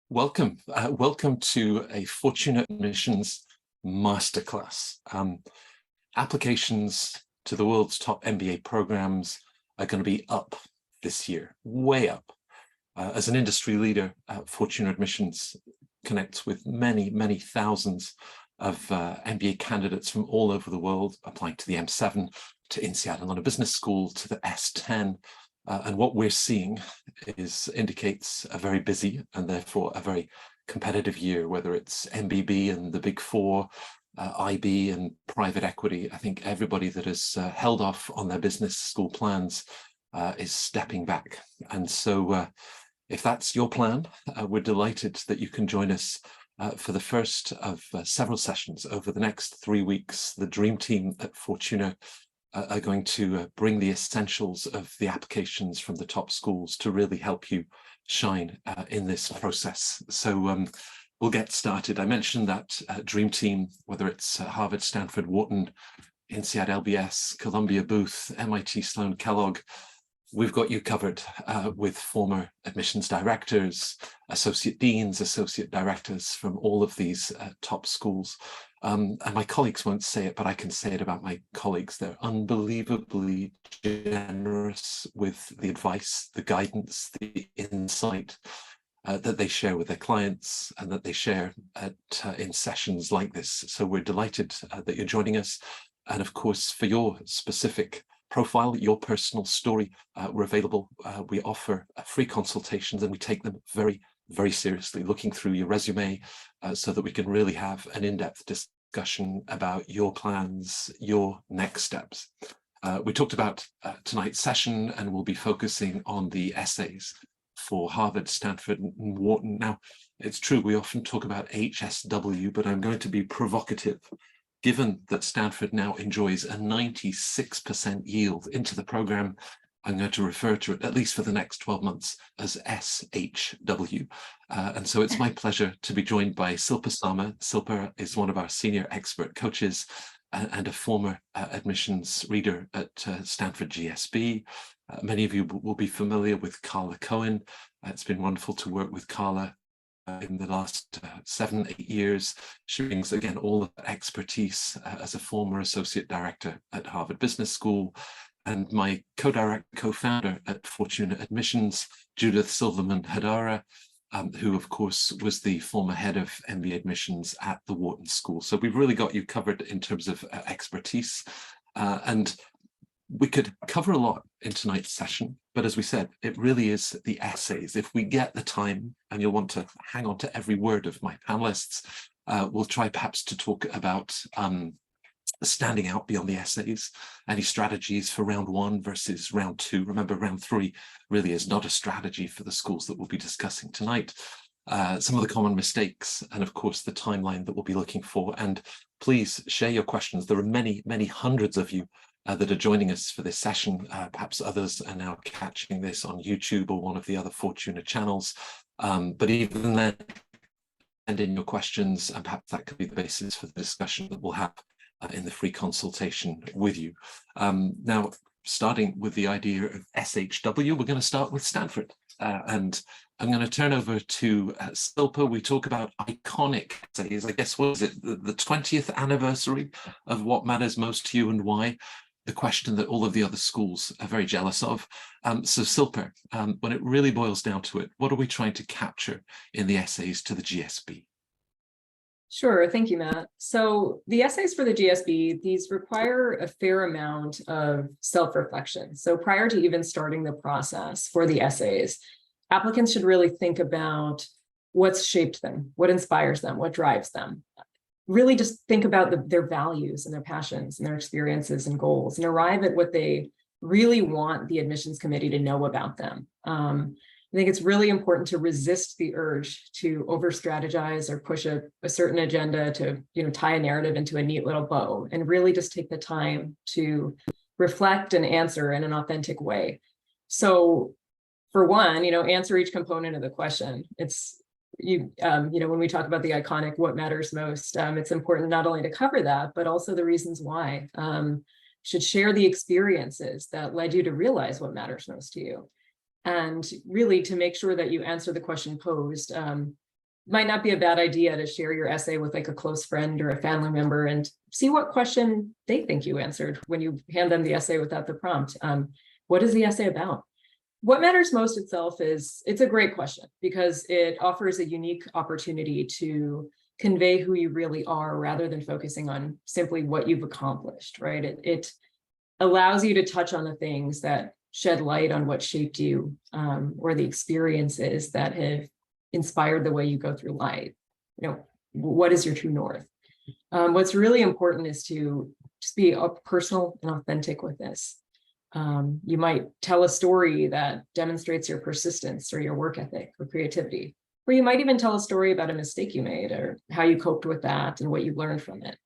Welcome to a Fortuna Admissions masterclass. Applications to the world's top MBA programs are going to be up this year, way up. As an industry leader, Fortuna Admissions connects with many thousands of MBA candidates from all over the world, applying to the M7, to INSEAD and London Business School, to the S10. And what we're seeing indicates a very busy and therefore a very competitive year, whether it's MBB and the Big Four, IB and private equity. I think everybody that has held off on their business school plans is stepping back. And so if that's your plan, we're delighted that you can join us for the first of several sessions over the next 3 weeks. The dream team at Fortuna are going to bring the essentials of the applications from the top schools to really help you shine in this process. So we'll get started. I mentioned that dream team, whether it's Harvard, Stanford, Wharton, INSEAD, LBS, Columbia, Booth, MIT, Sloan, Kellogg. We've got you covered with former admissions directors, associate deans, associate directors from all of these top schools. And my colleagues won't say it, but I can say it about my colleagues. They're unbelievably generous with the advice, the guidance, the insight that they share with their clients and that they share in sessions like this. So we're delighted that you're joining us. And of course, for your specific profile, your personal story, we're available. We offer free consultations and we take them very seriously, looking through your resume so that we can really have an in-depth discussion about your plans, your next steps. We talked about tonight's session, and we'll be focusing on the essays for Harvard, Stanford, and Wharton. Now, it's true, we often talk about HSW, but I'm going to be provocative. Given that Stanford now enjoys a 96% yield into the program, I'm going to refer to it, at least for the next 12 months, as SHW. And so it's my pleasure to be joined by Silpa Sama. Silpa is one of our senior expert coaches and a former admissions reader at Stanford GSB. Many of you will be familiar with Carla Cohen. It's been wonderful to work with Carla in the last 7-8 years. She brings, again, all of that expertise as a former associate director at Harvard Business School. And my co-founder at Fortuna Admissions, Judith Silverman Hadara, who, of course, was the former head of MBA admissions at the Wharton School. So we've really got you covered in terms of expertise. And we could cover a lot in tonight's session, but as we said, it really is the essays. If we get the time, and you'll want to hang on to every word of my panelists, we'll try perhaps to talk about standing out beyond the essays, any strategies for round 1 versus round 2. Remember, round 3 really is not a strategy for the schools that we'll be discussing tonight. Some of the common mistakes, and of course the timeline that we'll be looking for. And please share your questions. There are many hundreds of you that are joining us for this session. Perhaps others are now catching this on YouTube or one of the other Fortuna channels. But even then, send in your questions, and perhaps that could be the basis for the discussion that we'll have in the free consultation with you. Now, starting with the idea of SHW, we're going to start with Stanford. And I'm going to turn over to Silpa. We talk about iconic essays. I guess, what is it, the 20th anniversary of What Matters Most to You and Why? The question that all of the other schools are very jealous of. So Silpa, when it really boils down to it, what are we trying to capture in the essays to the GSB? Sure, thank you, Matt. So the essays for the GSB, these require a fair amount of self-reflection. So prior to even starting the process for the essays, applicants should really think about what's shaped them, what inspires them, what drives them. Really just think about their values and their passions and their experiences and goals, and arrive at what they really want the admissions committee to know about them. I think it's really important to resist the urge to over-strategize or push a certain agenda to, tie a narrative into a neat little bow, and really just take the time to reflect and answer in an authentic way. So for one, answer each component of the question. It's, when we talk about the iconic what matters most, it's important not only to cover that, but also the reasons why. Should share the experiences that led you to realize what matters most to you. And really, to make sure that you answer the question posed, might not be a bad idea to share your essay with like a close friend or a family member and see what question they think you answered when you hand them the essay without the prompt. What is the essay about? What matters most itself it's a great question because it offers a unique opportunity to convey who you really are rather than focusing on simply what you've accomplished, right? It allows you to touch on the things that shed light on what shaped you, or the experiences that have inspired the way you go through life. What is your true north? What's really important is to just be personal and authentic with this. You might tell a story that demonstrates your persistence or your work ethic or creativity, or you might even tell a story about a mistake you made or how you coped with that and what you learned from it.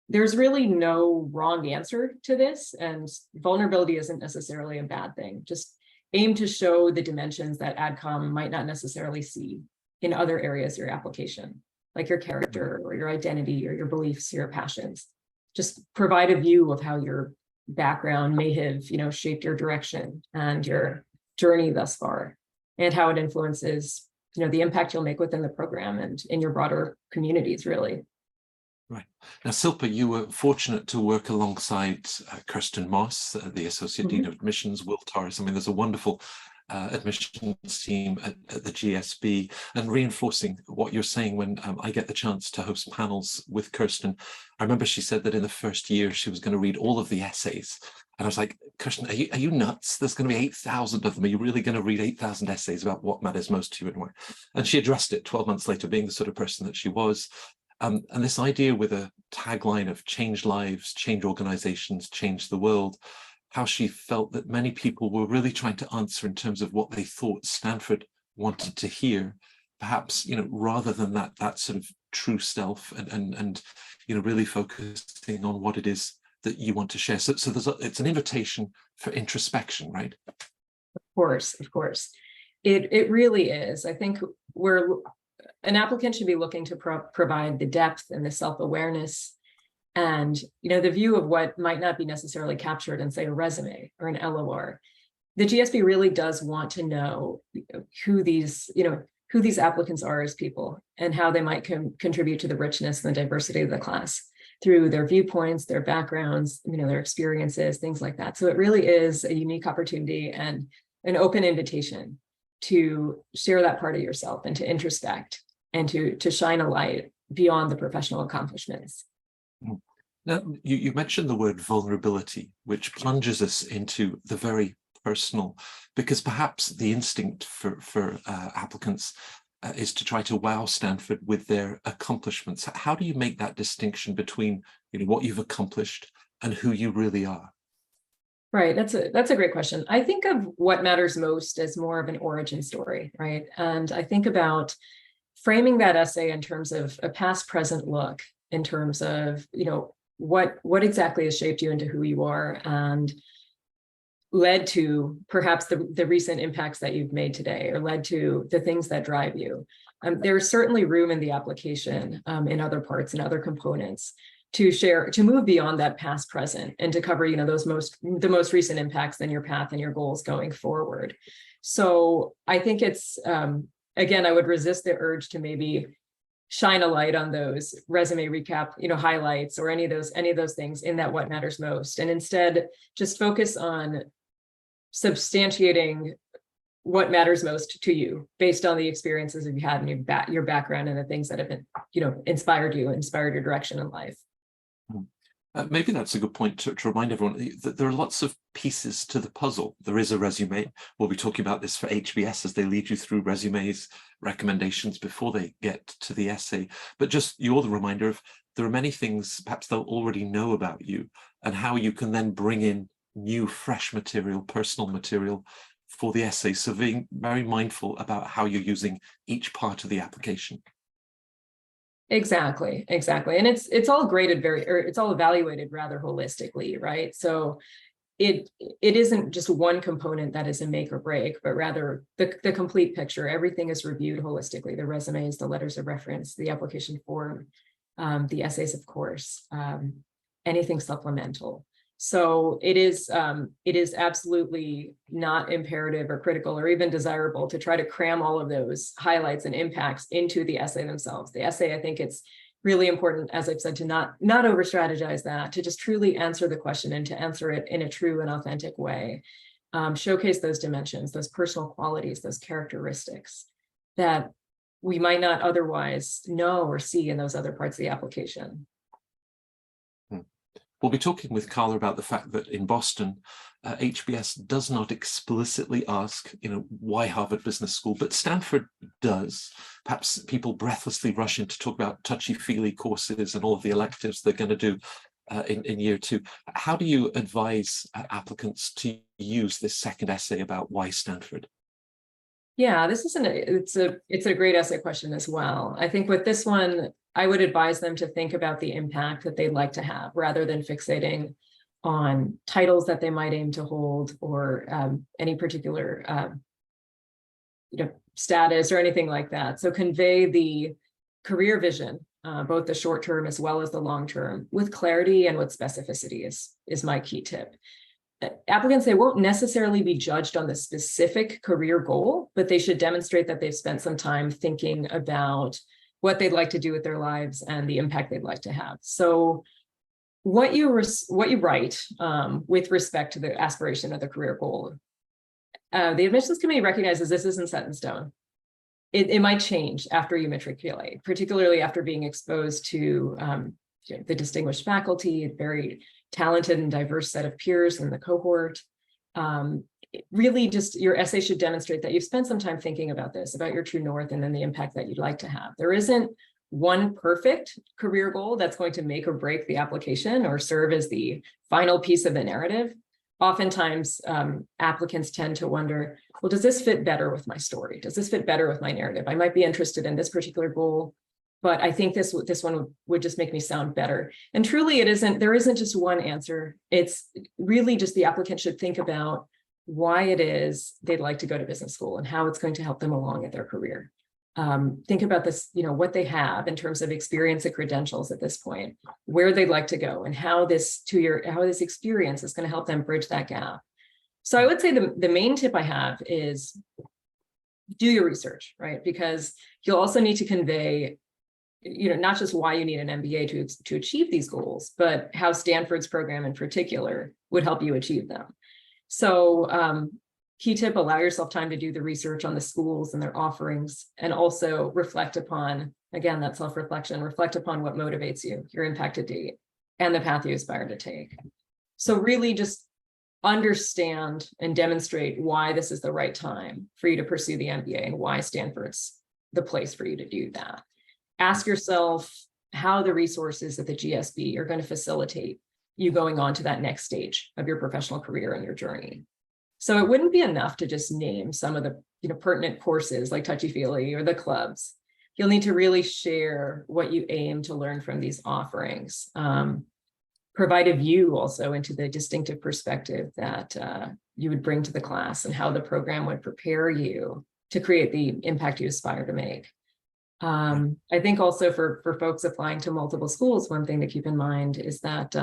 There's really no wrong answer to this, and vulnerability isn't necessarily a bad thing. Just aim to show the dimensions that AdCom might not necessarily see in other areas of your application, like your character or your identity or your beliefs, your passions. Just provide a view of how your background may have, shaped your direction and your journey thus far, and how it influences, the impact you'll make within the program and in your broader communities, really. Right. Now, Silpa, you were fortunate to work alongside Kirsten Moss, the Associate Dean of Admissions, Will Torres. I mean, there's a wonderful admissions team at the GSB, and reinforcing what you're saying, when I get the chance to host panels with Kirsten, I remember she said that in the first year she was going to read all of the essays. And I was like, Kirsten, are you nuts? There's going to be 8,000 of them. Are you really going to read 8,000 essays about what matters most to you and why? And she addressed it 12 months later, being the sort of person that she was. And this idea with a tagline of change lives, change organizations, change the world, how she felt that many people were really trying to answer in terms of what they thought Stanford wanted to hear, perhaps, rather than that sort of true self and really focusing on what it is that you want to share. So it's an invitation for introspection, right? Of course. It really is. I think an applicant should be looking to provide the depth and the self-awareness and, the view of what might not be necessarily captured in, say, a resume or an LOR. The GSB really does want to know who these applicants are as people and how they might contribute to the richness and the diversity of the class through their viewpoints, their backgrounds, their experiences, things like that. So it really is a unique opportunity and an open invitation to share that part of yourself and to introspect and to shine a light beyond the professional accomplishments. Now, you mentioned the word vulnerability, which plunges us into the very personal, because perhaps the instinct for applicants is to try to wow Stanford with their accomplishments. How do you make that distinction between what you've accomplished and who you really are? Right, that's a great question. I think of what matters most as more of an origin story, right? And I think about framing that essay in terms of a past-present look, in terms of what exactly has shaped you into who you are and led to perhaps the recent impacts that you've made today, or led to the things that drive you. There's certainly room in the application, in other parts and other components, to move beyond that past present and to cover the most recent impacts in your path and your goals going forward. So I think it's again, I would resist the urge to maybe shine a light on those resume recap, highlights, or any of those things in that what matters most, and instead just focus on substantiating what matters most to you based on the experiences that you had in your background and the things that have been, inspired your direction in life. Maybe that's a good point to remind everyone that there are lots of pieces to the puzzle. There is a resume. We'll be talking about this for HBS as they lead you through resumes, recommendations before they get to the essay. But just you're the reminder of there are many things perhaps they'll already know about you, and how you can then bring in new, fresh material, personal material for the essay. So being very mindful about how you're using each part of the application. Exactly. And it's all graded it's all evaluated rather holistically, right? So it isn't just one component that is a make or break, but rather the complete picture. Everything is reviewed holistically: the resumes, the letters of reference, the application form, the essays, of course, anything supplemental. So it is absolutely not imperative or critical or even desirable to try to cram all of those highlights and impacts into the essay themselves. The essay, I think it's really important, as I've said, to not over strategize that, to just truly answer the question and to answer it in a true and authentic way. Showcase those dimensions, those personal qualities, those characteristics that we might not otherwise know or see in those other parts of the application. We'll be talking with Carla about the fact that in Boston, HBS does not explicitly ask, why Harvard Business School, but Stanford does. Perhaps people breathlessly rush in to talk about touchy-feely courses and all of the electives they're going to do in year 2. How do you advise applicants to use this second essay about why Stanford? Yeah, it's a great essay question as well. I think with this one, I would advise them to think about the impact that they'd like to have rather than fixating on titles that they might aim to hold or any particular status or anything like that. So convey the career vision, both the short term as well as the long term, with clarity and with specificity is my key tip. Applicants, they won't necessarily be judged on the specific career goal, but they should demonstrate that they've spent some time thinking about what they'd like to do with their lives and the impact they'd like to have. So what you write with respect to the aspiration of the career goal, the admissions committee recognizes this isn't set in stone. It might change after you matriculate, particularly after being exposed to the distinguished faculty, a very talented and diverse set of peers in the cohort. Really just your essay should demonstrate that you've spent some time thinking about this, about your true north, and then the impact that you'd like to have. There isn't one perfect career goal that's going to make or break the application or serve as the final piece of the narrative. Oftentimes, applicants tend to wonder, well, does this fit better with my story? Does this fit better with my narrative? I might be interested in this particular goal, but I think this one would just make me sound better. And truly, there isn't just one answer. It's really just the applicant should think about why it is they'd like to go to business school and how it's going to help them along in their career. Think about this, what they have in terms of experience and credentials at this point, where they'd like to go, and how this experience is going to help them bridge that gap. So I would say the main tip I have is do your research, right? Because you'll also need to convey, not just why you need an MBA to achieve these goals, but how Stanford's program in particular would help you achieve them. So key tip, allow yourself time to do the research on the schools and their offerings, and also reflect upon, again, that self-reflection, reflect upon what motivates you, your impact to date, and the path you aspire to take. So really just understand and demonstrate why this is the right time for you to pursue the MBA and why Stanford's the place for you to do that. Ask yourself how the resources at the GSB are going to facilitate you going on to that next stage of your professional career and your journey. So it wouldn't be enough to just name some of the pertinent courses like touchy-feely or the clubs. You'll need to really share what you aim to learn from these offerings. Provide a view also into the distinctive perspective that you would bring to the class and how the program would prepare you to create the impact you aspire to make. I think also for folks applying to multiple schools, one thing to keep in mind is that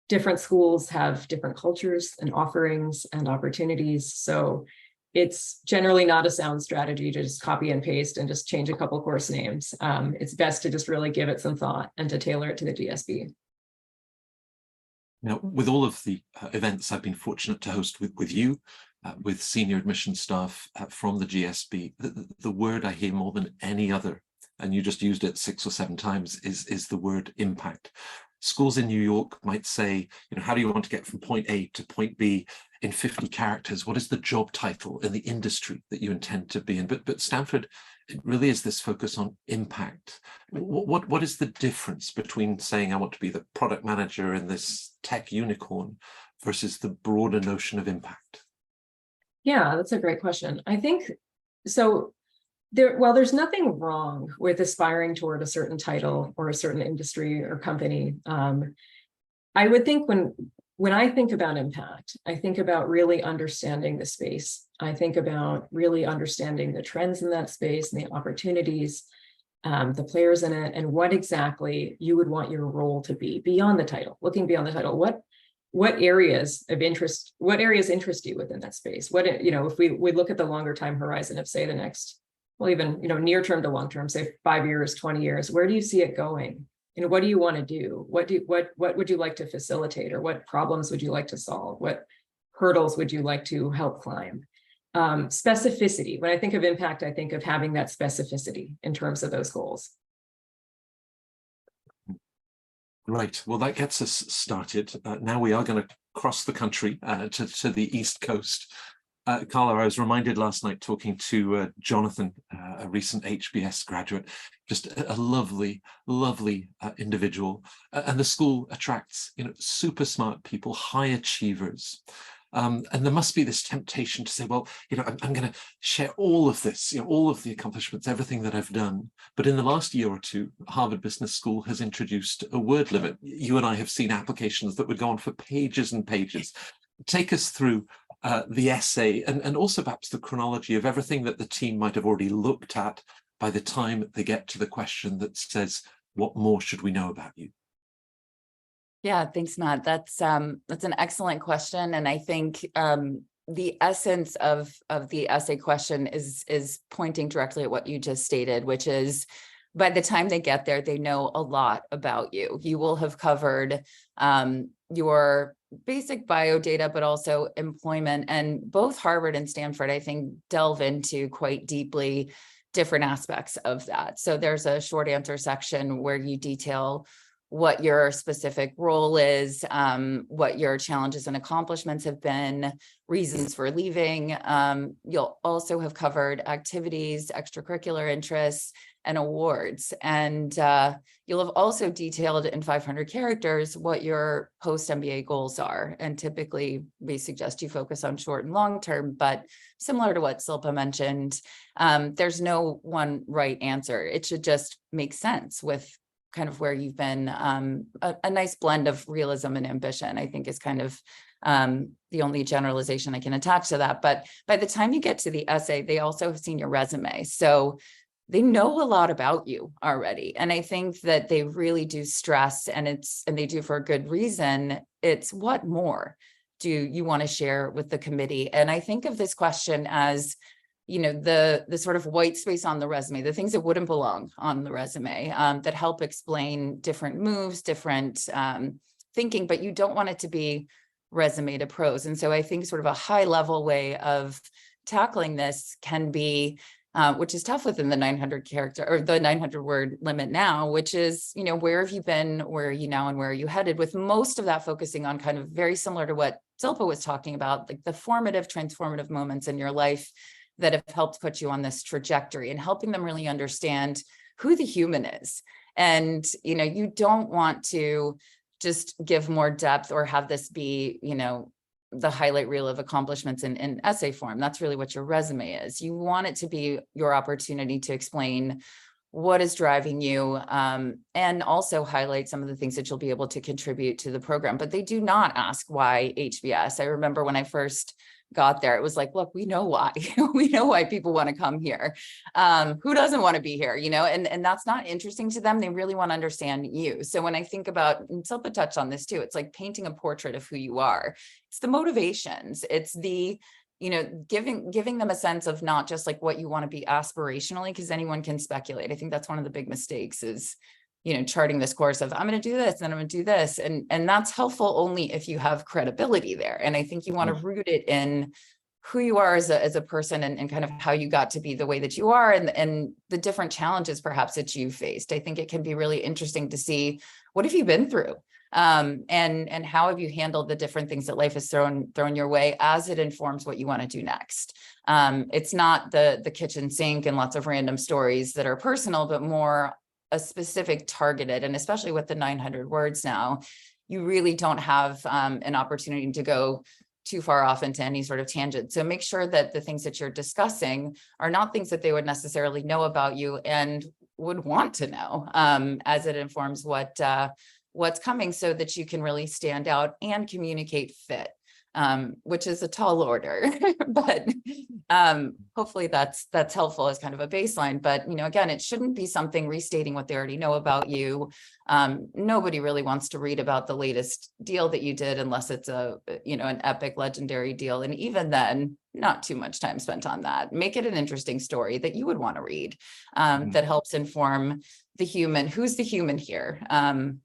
different schools have different cultures and offerings and opportunities. So it's generally not a sound strategy to just copy and paste and just change a couple course names. It's best to just really give it some thought and to tailor it to the GSB. Now, with all of the events I've been fortunate to host with you, with senior admission staff from the GSB, the word I hear more than any other, and you just used it 6 or 7 times, is the word impact. Schools in New York might say, how do you want to get from point A to point B in 50 characters? What is the job title in the industry that you intend to be in? But Stanford, it really is this focus on impact. What is the difference between saying I want to be the product manager in this tech unicorn versus the broader notion of impact? Yeah, that's a great question. I think so. While there's nothing wrong with aspiring toward a certain title or a certain industry or company, I would think when I think about impact, I think about really understanding the space. I think about really understanding the trends in that space and the opportunities, the players in it, and what exactly you would want your role to be beyond the title, looking beyond the title. what areas interest you within that space? What, you know, if we look at the longer time horizon of, say, the next, well, even, you know, near term to long term, say 5 years, 20 years, where do you see it going? You know, what do you want to do? What would you like to facilitate, or what problems would you like to solve? What hurdles would you like to help climb? Specificity. When I think of impact, I think of having that specificity in terms of those goals. Right. Well, that gets us started. Now we are going to cross the country to the East Coast. Carla, I was reminded last night talking to Jonathan, a recent HBS graduate, just a lovely, lovely individual. And the school attracts, you know, super smart people, high achievers. And there must be this temptation to say, well, you know, I'm going to share all of this, you know, all of the accomplishments, everything that I've done. But in the last year or two, Harvard Business School has introduced a word limit. You and I have seen applications that would go on for pages and pages. Take us through the essay and also perhaps the chronology of everything that the team might have already looked at by the time they get to the question that says, what more should we know about you? Yeah, thanks, Matt. That's an excellent question. And I think the essence of the essay question is pointing directly at what you just stated, which is by the time they get there, they know a lot about you. You will have covered your basic bio data, but also employment. And both Harvard and Stanford, I think, delve into quite deeply different aspects of that. So there's a short answer section where you detail what your specific role is, what your challenges and accomplishments have been, reasons for leaving. You'll also have covered activities, extracurricular interests, and awards. And you'll have also detailed in 500 characters what your post-MBA goals are. And typically we suggest you focus on short and long term, but similar to what Silpa mentioned, there's no one right answer. It should just make sense with kind of where you've been. A nice blend of realism and ambition, I think, is kind of the only generalization I can attach to that. But by the time you get to the essay, they also have seen your resume. So they know a lot about you already. And I think that they really do stress, and they do for a good reason, it's what more do you want to share with the committee? And I think of this question as, you know, the sort of white space on the resume, the things that wouldn't belong on the resume, that help explain different moves, different thinking, but you don't want it to be resume to prose. And so I think sort of a high level way of tackling this can be, which is tough within the 900 character or the 900 word limit now, which is, you know, where have you been, where are you now, and where are you headed, with most of that focusing on kind of very similar to what Silpa was talking about, like the formative, transformative moments in your life that have helped put you on this trajectory, and helping them really understand who the human is. And, you know, you don't want to just give more depth or have this be, you know, the highlight reel of accomplishments in essay form. That's really what your resume is. You want it to be your opportunity to explain what is driving you, and also highlight some of the things that you'll be able to contribute to the program. But they do not ask why HBS. I remember when I first got there, it was like, look, we know why. We know why people want to come here. Who doesn't want to be here, you know? And that's not interesting to them. They really want to understand you. So when I think about, and Silpa touched on this too, it's like painting a portrait of who you are. It's the motivations. It's the, you know, giving them a sense of not just like what you want to be aspirationally, because anyone can speculate. I think that's one of the big mistakes is, you know, charting this course of I'm going to do this, and I'm going to do this. And that's helpful only if you have credibility there. And I think you want to root it in who you are as a person, and kind of how you got to be the way that you are, and the different challenges perhaps that you faced. I think it can be really interesting to see, what have you been through? And how have you handled the different things that life has thrown your way, as it informs what you want to do next. It's not the kitchen sink and lots of random stories that are personal, but more a specific targeted, and especially with the 900 words now, you really don't have an opportunity to go too far off into any sort of tangent. So make sure that the things that you're discussing are not things that they would necessarily know about you and would want to know, as it informs what's coming, so that you can really stand out and communicate fit. which is a tall order, but hopefully that's helpful as kind of a baseline. But, again, it shouldn't be something restating what they already know about you. Nobody really wants to read about the latest deal that you did unless it's an epic, legendary deal. And even then, not too much time spent on that. Make it an interesting story that you would want to read, that helps inform the human. Who's the human here?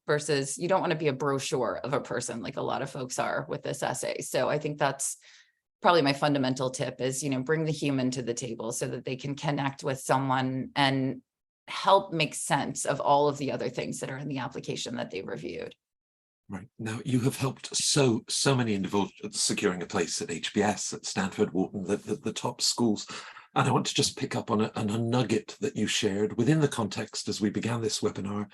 Versus you don't want to be a brochure of a person like a lot of folks are with this essay. So I think that's probably my fundamental tip is, bring the human to the table so that they can connect with someone and help make sense of all of the other things that are in the application that they reviewed. Right. Now, you have helped so many individuals securing a place at HBS, at Stanford, Wharton, the top schools. And I want to just pick up on a nugget that you shared within the context as we began this webinar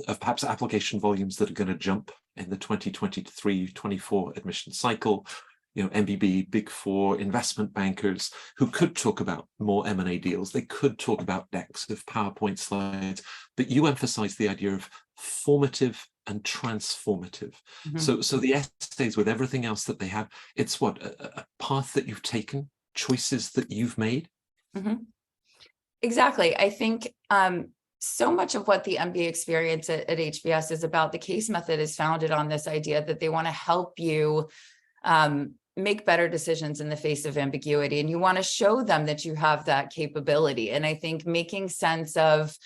of perhaps application volumes that are going to jump in the 2023-24 admission cycle. MBB, Big Four, investment bankers who could talk about more M&A deals. They could talk about decks of PowerPoint slides, but you emphasize the idea of formative and transformative. So the essays, with everything else that they have, it's what, a path that you've taken, choices that you've made? Exactly. I think so much of what the MBA experience at HBS is about, the case method is founded on this idea that they want to help you make better decisions in the face of ambiguity. And you want to show them that you have that capability. And I think making sense of,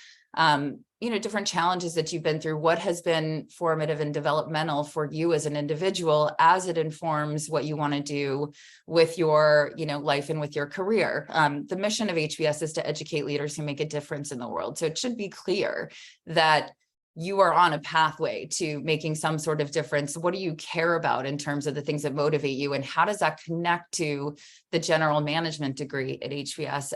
different challenges that you've been through, what has been formative and developmental for you as an individual as it informs what you want to do with your, life and with your career. The mission of HBS is to educate leaders who make a difference in the world. So it should be clear that you are on a pathway to making some sort of difference. What do you care about in terms of the things that motivate you? And how does that connect to the general management degree at HBS?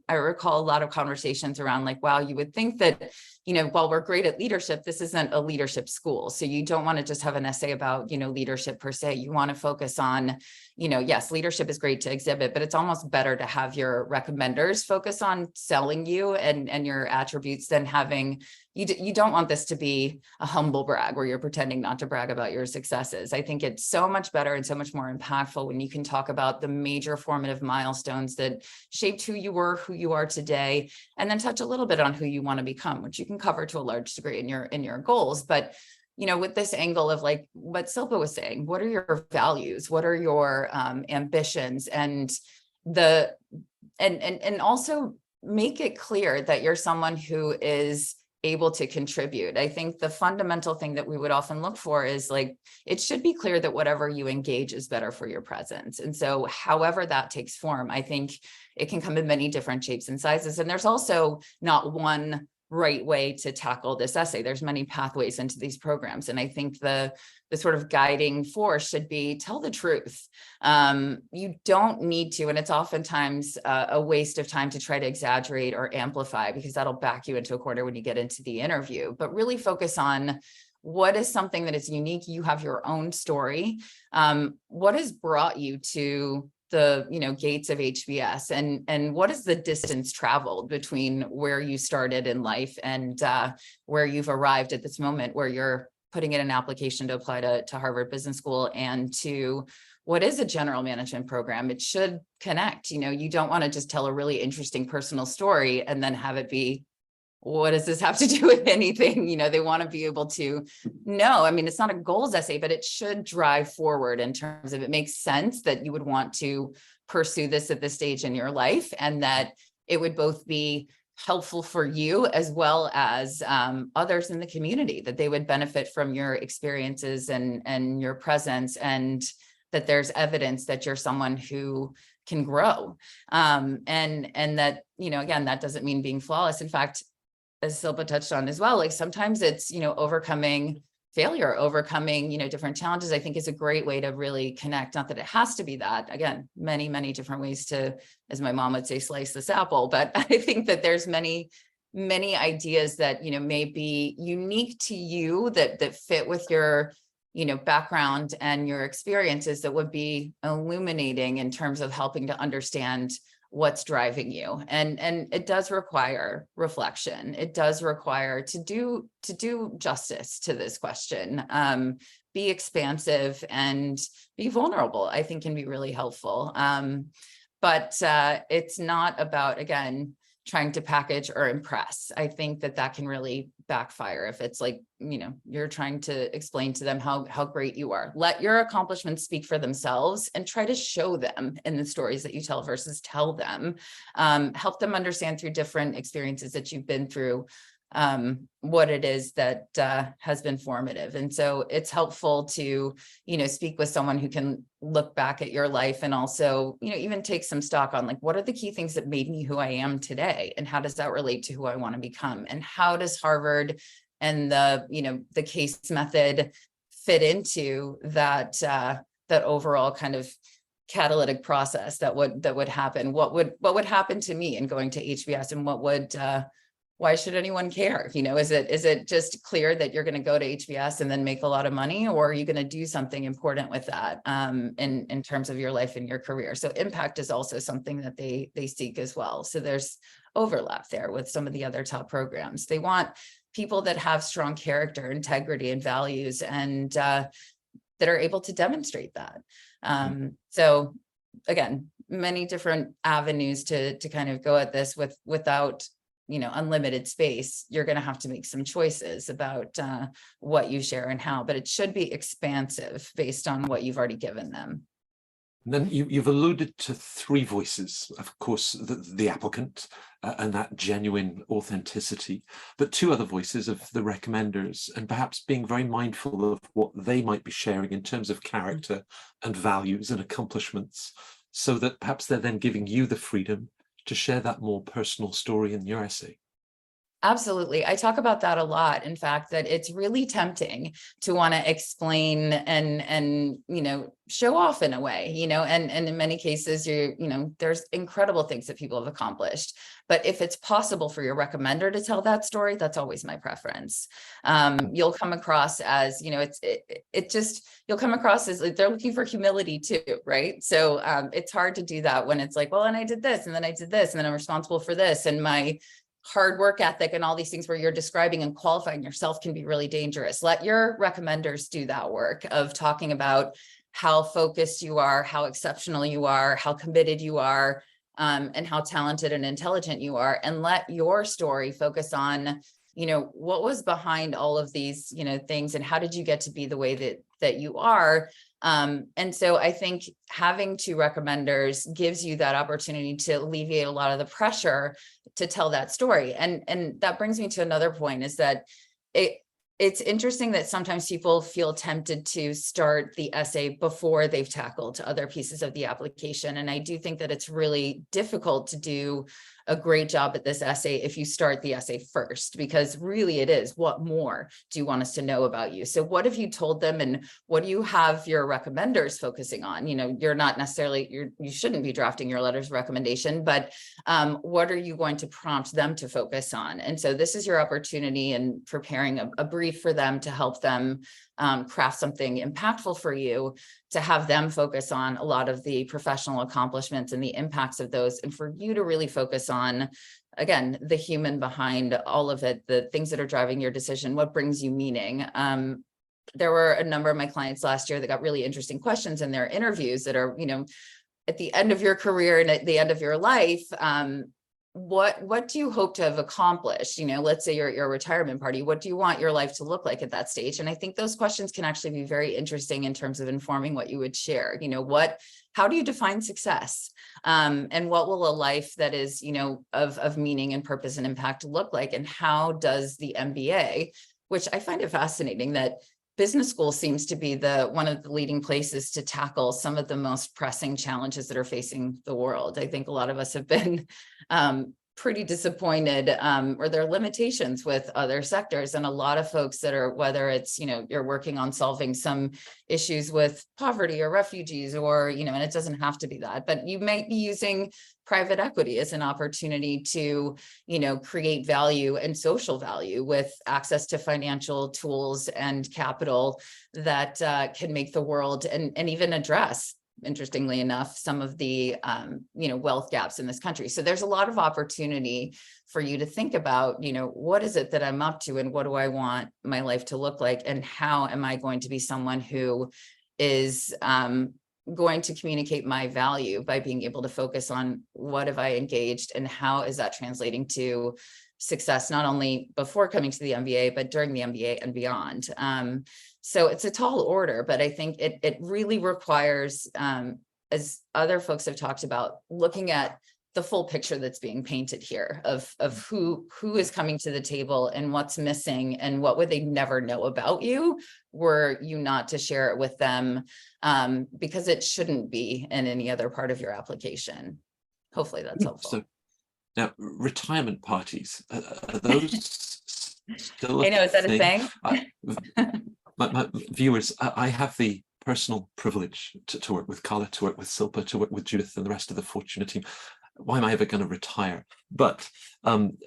I recall a lot of conversations around like, wow, you would think that, while we're great at leadership, this isn't a leadership school. So you don't want to just have an essay about, leadership per se. You want to focus on, yes, leadership is great to exhibit, but it's almost better to have your recommenders focus on selling you and your attributes than having, you don't want this to be a humble brag where you're pretending not to brag about your successes. I think it's so much better and so much more impactful when you can talk about the major formative milestones that shaped who you were, who you are today, and then touch a little bit on who you want to become, which you can cover to a large degree in your goals. But with this angle of like what Silpa was saying, what are your values? What are your ambitions? And and also make it clear that you're someone who is able to contribute. I think the fundamental thing that we would often look for is like, it should be clear that whatever you engage is better for your presence. And so however that takes form, I think it can come in many different shapes and sizes. And there's also not one right way to tackle this essay. There's many pathways into these programs. And I think the sort of guiding force should be tell the truth. You don't need to, and it's oftentimes a waste of time to try to exaggerate or amplify, because that'll back you into a corner when you get into the interview, but really focus on what is something that is unique. You have your own story. What has brought you to the gates of HBS, and what is the distance traveled between where you started in life and where you've arrived at this moment where you're putting in an application to apply to Harvard Business School, and to what is a general management program. It should connect. You don't want to just tell a really interesting personal story and then have it be, what does this have to do with anything? They want to be able to know. I mean, it's not a goals essay, but it should drive forward in terms of it makes sense that you would want to pursue this at this stage in your life, and that it would both be helpful for you as well as others in the community, that they would benefit from your experiences and your presence, and that there's evidence that you're someone who can grow. And that, again, that doesn't mean being flawless. In fact, as Silpa touched on as well, like sometimes it's, overcoming failure, overcoming, different challenges, I think is a great way to really connect. Not that it has to be that. Again, many, many different ways to, as my mom would say, slice this apple. But I think that there's many, many ideas that, may be unique to you that fit with your, background and your experiences that would be illuminating in terms of helping to understand what's driving you. And it does require reflection. It does require to do justice to this question. be expansive and be vulnerable, I think can be really helpful. But it's not about, again, trying to package or impress. I think that can really backfire if it's like, you're trying to explain to them how great you are. Let your accomplishments speak for themselves and try to show them in the stories that you tell versus tell them. Help them understand through different experiences that you've been through what it is that has been formative. And so it's helpful to, speak with someone who can look back at your life and also, even take some stock on like, what are the key things that made me who I am today? And how does that relate to who I want to become? And how does Harvard and the case method fit into that, that overall kind of catalytic process that would happen? What would happen to me in going to HBS, and why should anyone care? Is it just clear that you're going to go to HBS and then make a lot of money, or are you going to do something important with that in terms of your life and your career? So impact is also something that they seek as well. So there's overlap there with some of the other top programs. They want people that have strong character, integrity, and values, and that are able to demonstrate that. So again, many different avenues to kind of go at this without unlimited space. You're going to have to make some choices about what you share and how, but it should be expansive based on what you've already given them. And then you've alluded to three voices, of course, the applicant and that genuine authenticity, but two other voices of the recommenders, and perhaps being very mindful of what they might be sharing in terms of character and values and accomplishments, so that perhaps they're then giving you the freedom to share that more personal story in your essay. Absolutely. I talk about that a lot. In fact, that it's really tempting to want to explain and show off in a way, and in many cases, there's incredible things that people have accomplished. But if it's possible for your recommender to tell that story, that's always my preference. You'll come across as, you'll come across as like they're looking for humility too, right? So it's hard to do that when it's like, well, and I did this, and then I did this, and then I'm responsible for this, and my hard work ethic and all these things where you're describing and qualifying yourself can be really dangerous. Let your recommenders do that work of talking about how focused you are, how exceptional you are, how committed you are, and how talented and intelligent you are. And let your story focus on, what was behind all of these, things, and how did you get to be the way that you are? And so I think having two recommenders gives you that opportunity to alleviate a lot of the pressure to tell that story. And that brings me to another point, is that it's interesting that sometimes people feel tempted to start the essay before they've tackled other pieces of the application. And I do think that it's really difficult to do a great job at this essay if you start the essay first, because really it is, what more do you want us to know about you? So what have you told them, and what do you have your recommenders focusing on? You're not necessarily, you shouldn't be drafting your letters of recommendation, but what are you going to prompt them to focus on? And so this is your opportunity in preparing a brief for them to help them craft something impactful for you, to have them focus on a lot of the professional accomplishments and the impacts of those, and for you to really focus on, again, the human behind all of it, the things that are driving your decision, what brings you meaning. There were a number of my clients last year that got really interesting questions in their interviews that are, at the end of your career and at the end of your life, what do you hope to have accomplished? Let's say your retirement party, what do you want your life to look like at that stage? And I think those questions can actually be very interesting in terms of informing what you would share. How do you define success? And what will a life that is, of meaning and purpose and impact look like? And how does the MBA, which I find it fascinating that business school seems to be one of the leading places to tackle some of the most pressing challenges that are facing the world. I think a lot of us have been pretty disappointed, or there are limitations with other sectors. And a lot of folks that are, whether it's, you're working on solving some issues with poverty or refugees, or, and it doesn't have to be that, but you might be using private equity as an opportunity to, create value and social value with access to financial tools and capital that can make the world and even address interestingly enough, some of the, wealth gaps in this country. So there's a lot of opportunity for you to think about, what is it that I'm up to and what do I want my life to look like? And how am I going to be someone who is going to communicate my value by being able to focus on what have I engaged and how is that translating to success, not only before coming to the MBA, but during the MBA and beyond. So it's a tall order, but I think it really requires, as other folks have talked about, looking at the full picture that's being painted here of who is coming to the table and what's missing and what would they never know about you were you not to share it with them, because it shouldn't be in any other part of your application. Hopefully that's helpful. So now, retirement parties, are those still I know, is that a thing? My viewers, I have the personal privilege to work with Carla, to work with Silpa, to work with Judith and the rest of the Fortuna team. Why am I ever going to retire? But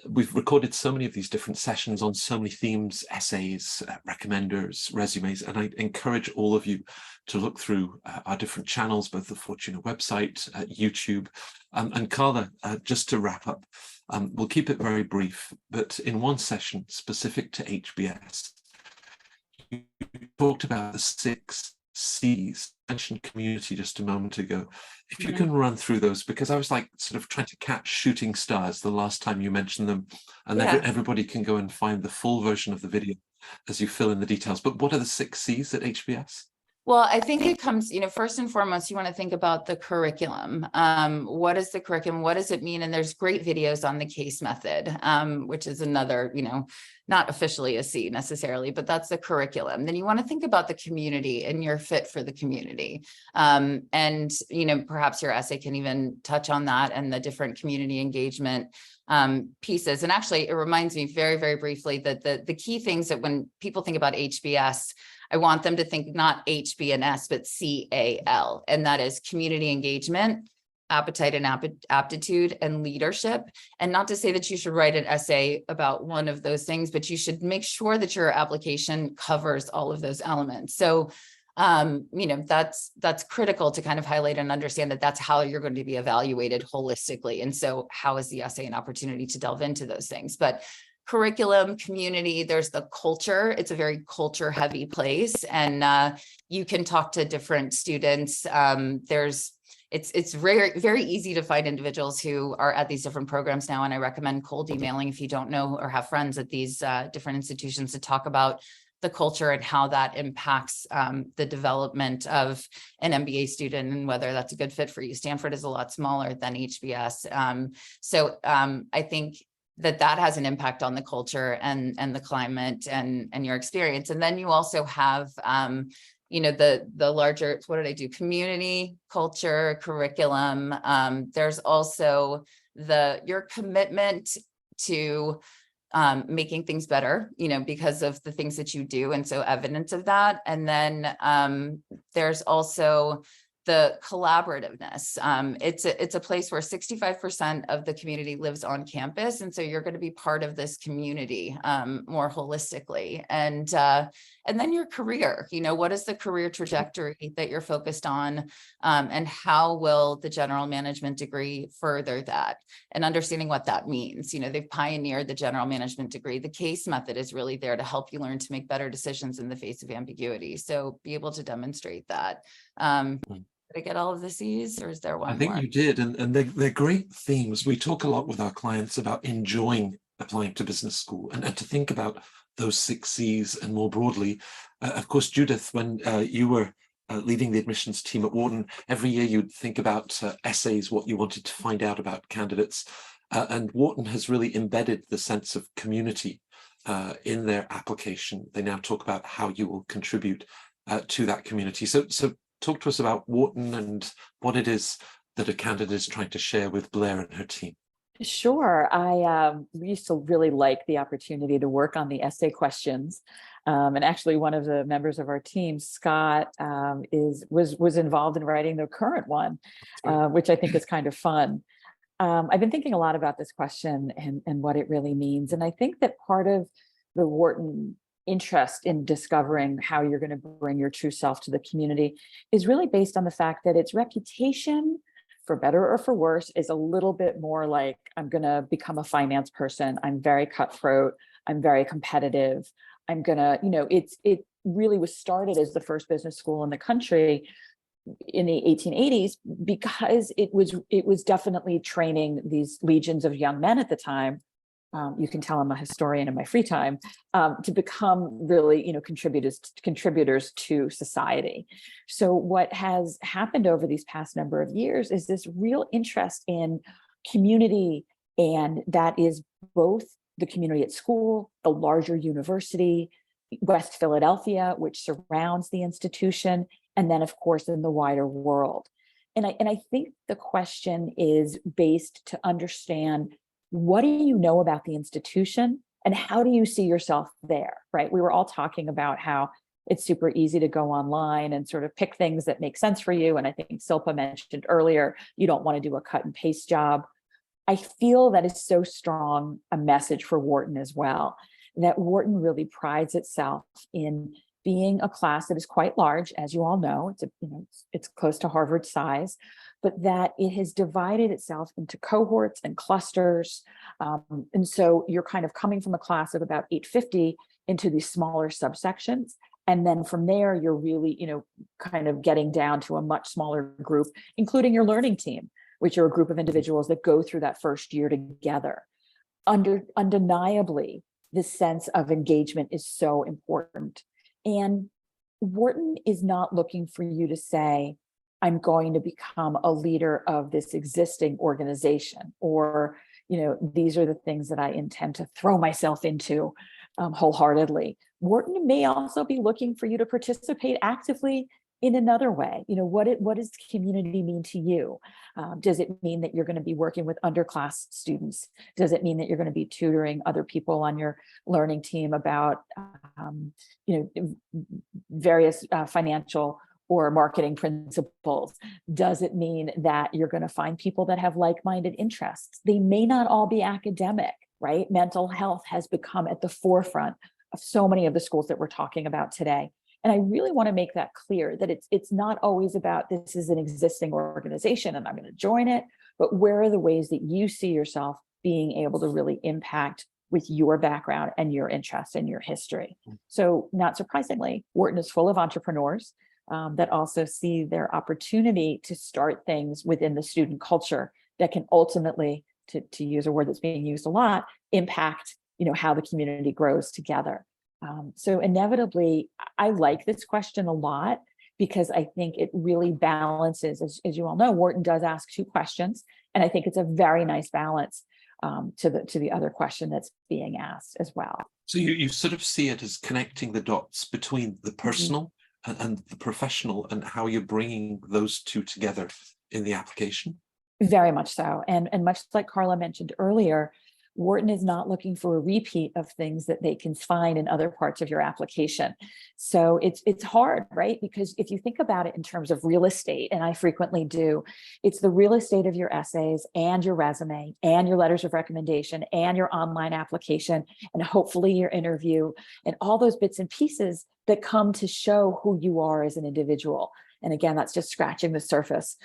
we've recorded so many of these different sessions on so many themes, essays, recommenders, resumes, and I encourage all of you to look through our different channels, both the Fortuna website, YouTube, and Carla, just to wrap up, we'll keep it very brief, but in one session specific to HBS, you talked about the 6 C's. I mentioned community just a moment ago. If you can run through those, because I was like sort of trying to catch shooting stars the last time you mentioned them, and then everybody can go and find the full version of the video as you fill in the details. But what are the 6 C's at HBS? Well, I think it comes, first and foremost, you want to think about the curriculum. What is the curriculum? What does it mean? And there's great videos on the case method, which is another, not officially a C necessarily, but that's the curriculum. Then you want to think about the community and your fit for the community. And, perhaps your essay can even touch on that and the different community engagement pieces. And actually, it reminds me very, very briefly that the key things that when people think about HBS, I want them to think not HB and S, but CAL, and that is community engagement, appetite and aptitude, and leadership. And not to say that you should write an essay about one of those things, but you should make sure that your application covers all of those elements. So, that's critical to kind of highlight and understand that that's how you're going to be evaluated holistically. And so how is the essay an opportunity to delve into those things? But curriculum, community, there's the culture. It's a very culture heavy place. And you can talk to different students. It's very, very easy to find individuals who are at these different programs now. And I recommend cold emailing if you don't know or have friends at these different institutions to talk about the culture and how that impacts the development of an MBA student and whether that's a good fit for you. Stanford is a lot smaller than HBS. So I think that has an impact on the culture and the climate and your experience. And then you also have, the larger, what did I do? Community, culture, curriculum. There's also your commitment to making things better, because of the things that you do. And so evidence of that. And then there's also the collaborativeness. It's a place where 65% of the community lives on campus. And so you're going to be part of this community more holistically. And then your career, what is the career trajectory that you're focused on? And how will the general management degree further that? And understanding what that means. They've pioneered the general management degree. The case method is really there to help you learn to make better decisions in the face of ambiguity. So be able to demonstrate that. Did I get all of the C's, or is there one more? I think you did, and they're great themes. We talk a lot with our clients about enjoying applying to business school and to think about those 6 C's and more broadly. Of course, Judith, when you were leading the admissions team at Wharton, every year you'd think about essays, what you wanted to find out about candidates. And Wharton has really embedded the sense of community in their application. They now talk about how you will contribute to that community. So talk to us about Wharton and what it is that a candidate is trying to share with Blair and her team. Sure. I used to really like the opportunity to work on the essay questions. And actually one of the members of our team, Scott, was involved in writing the current one, which I think is kind of fun. I've been thinking a lot about this question and what it really means. And I think that part of the Wharton interest in discovering how you're going to bring your true self to the community is really based on the fact that its reputation, for better or for worse, is a little bit more like, I'm going to become a finance person. I'm very cutthroat. I'm very competitive. I'm going to, it really was started as the first business school in the country in the 1880s because it was definitely training these legions of young men at the time. You can tell I'm a historian in my free time, to become really, contributors to society. So what has happened over these past number of years is this real interest in community, and that is both the community at school, the larger university, West Philadelphia, which surrounds the institution, and then of course in the wider world. And I think the question is based to understand, what do you know about the institution and how do you see yourself there, right? We were all talking about how it's super easy to go online and sort of pick things that make sense for you. And I think Silpa mentioned earlier, you don't want to do a cut and paste job. I feel that is so strong a message for Wharton as well, that Wharton really prides itself in being a class that is quite large, as you all know. It's close to Harvard size, but that it has divided itself into cohorts and clusters. And so you're kind of coming from a class of about 850 into these smaller subsections. And then from there, you're really, kind of getting down to a much smaller group, including your learning team, which are a group of individuals that go through that first year together. Undeniably, this sense of engagement is so important. And Wharton is not looking for you to say, I'm going to become a leader of this existing organization, or, these are the things that I intend to throw myself into wholeheartedly. Wharton may also be looking for you to participate actively in another way. What does community mean to you? Does it mean that you're going to be working with underclass students? Does it mean that you're going to be tutoring other people on your learning team about, various financial or marketing principles? Does it mean that you're going to find people that have like-minded interests? They may not all be academic, right? Mental health has become at the forefront of so many of the schools that we're talking about today. And I really want to make that clear, that it's not always about, this is an existing organization and I'm going to join it, but where are the ways that you see yourself being able to really impact with your background and your interests and your history? So not surprisingly, Wharton is full of entrepreneurs that also see their opportunity to start things within the student culture that can ultimately, to use a word that's being used a lot, impact, how the community grows together. So inevitably, I like this question a lot because I think it really balances, as you all know, Wharton does ask 2 questions, and I think it's a very nice balance to the other question that's being asked as well. So you sort of see it as connecting the dots between the personal and the professional, and how you're bringing those 2 together in the application? Very much so. And much like Carla mentioned earlier, Wharton is not looking for a repeat of things that they can find in other parts of your application. So it's hard, right? Because if you think about it in terms of real estate, and I frequently do, it's the real estate of your essays and your resume and your letters of recommendation and your online application and hopefully your interview and all those bits and pieces that come to show who you are as an individual. And again, that's just scratching the surface.